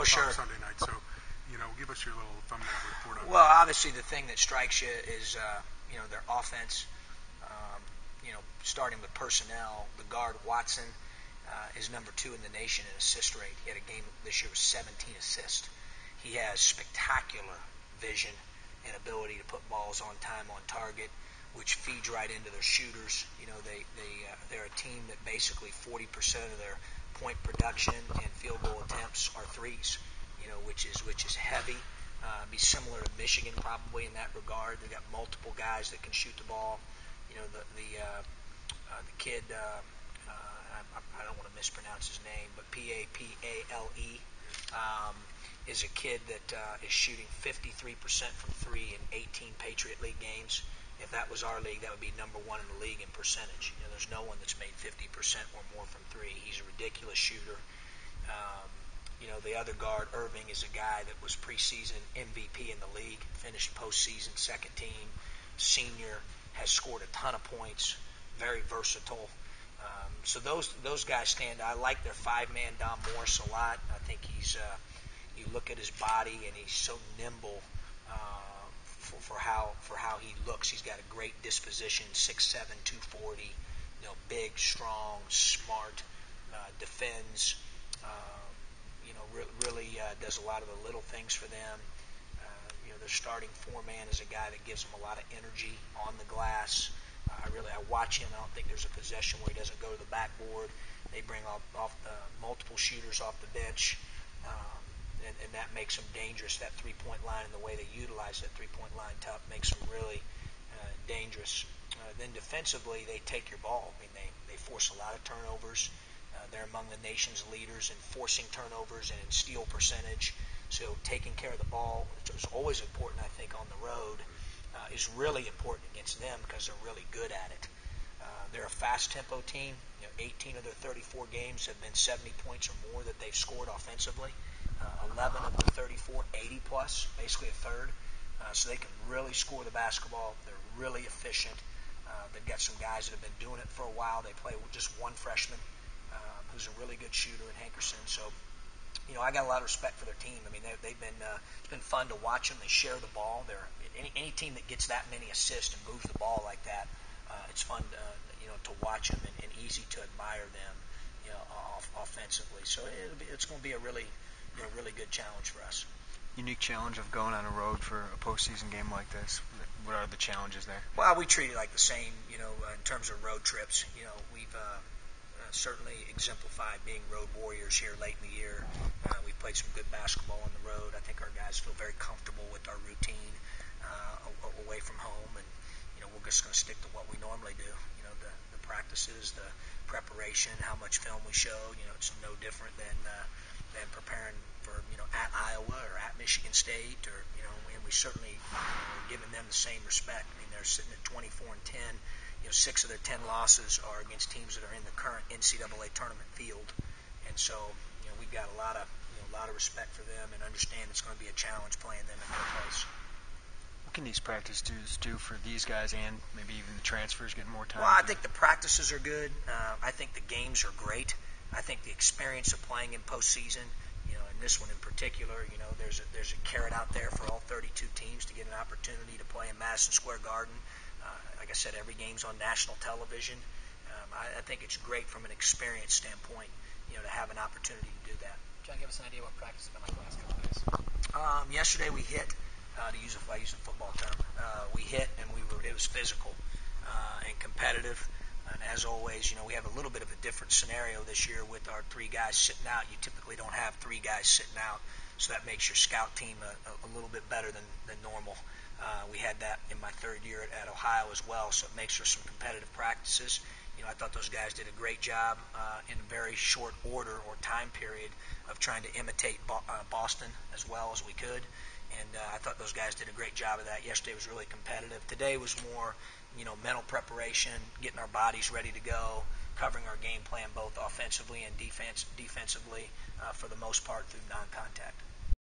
sure. Sunday night. So, give us your little thumbnail report on Well, that. obviously the thing that strikes you is, their offense. Starting with personnel, the guard Watson is number 2 in the nation in assist rate. He had a game this year with 17 assists. He has spectacular vision and ability to put balls on time, on target, which feeds right into their shooters. They're a team that basically 40% of their point production and field goal attempts are threes. Which is heavy. Be similar to Michigan probably in that regard. They've got multiple guys that can shoot the ball. The kid, I don't want to mispronounce his name, but Papale is a kid that is shooting 53% from 3 in 18 Patriot League games. If that was our league, that would be number 1 in the league in percentage. There's no one that's made 50% or more from 3. He's a ridiculous shooter. The other guard, Irving, is a guy that was preseason MVP in the league, finished postseason second team, senior, has scored a ton of points, very versatile. So those guys stand out. I like their 5-man Dom Morris a lot. I think you look at his body and he's so nimble for how he looks. He's got a great disposition, 6'7", 240, big, strong, smart, defends. Really does a lot of the little things for them. Their starting 4-man is a guy that gives them a lot of energy on the glass. I watch him. I don't think there's a possession where he doesn't go to the backboard. They bring off multiple shooters off the bench, and that makes them dangerous. That 3-point line and the way they utilize that 3-point line top makes them really dangerous. Then defensively, they take your ball. I mean, they force a lot of turnovers. They're among the nation's leaders in forcing turnovers and in steal percentage. So taking care of the ball, which is always important, I think, on the road, is really important against them because they're really good at it. They're a fast-tempo team. 18 of their 34 games have been 70 points or more that they've scored offensively. 11 of the 34, 80-plus, basically a third. So they can really score the basketball. They're really efficient. They've got some guys that have been doing it for a while. They play with just one freshman who's a really good shooter in Hankerson. So, I got a lot of respect for their team. I mean, they've been it's been fun to watch them. They share the ball. They're any team that gets that many assists and moves the ball like that. It's fun to watch them and easy to admire them, offensively. So it's going to be a really good challenge for us. Unique challenge of going on a road for a postseason game like this. What are the challenges there? Well, we treat it like the same, in terms of road trips. We've certainly exemplified being road warriors here late in the year. We've played some good basketball on the road. I think our guys feel very comfortable with our routine away from home, and we're just going to stick to what we normally do. The practices, the preparation, how much film we show. It's no different than preparing for at Iowa or at Michigan State, or and we certainly giving them the same respect. I mean, they're sitting at 24-10. 6 of their 10 losses are against teams that are in the current NCAA tournament field, and so we've got a lot of respect for them and understand it's going to be a challenge playing them in their place. What can these practices do for these guys and maybe even the transfers getting more time? Well, I think the practices are good. I think the games are great. I think the experience of playing in postseason, and this one in particular, there's a carrot out there for all 32 teams to get an opportunity to play in Madison Square Garden. Like I said, every game's on national television. I think it's great from an experience standpoint, to have an opportunity to do that. John, give us an idea what practice has been like the last couple of days. Yesterday we hit, to use a football term, we hit and it was physical and competitive. And as always, we have a little bit of a different scenario this year with our 3 guys sitting out. You typically don't have 3 guys sitting out, so that makes your scout team a little bit better than normal. We had that in my 3rd year at Ohio as well, so it makes for some competitive practices. I thought those guys did a great job in a very short order or time period of trying to imitate Boston as well as we could. And I thought those guys did a great job of that. Yesterday was really competitive. Today was more, mental preparation, getting our bodies ready to go, covering our game plan both offensively and defensively for the most part through non-contact.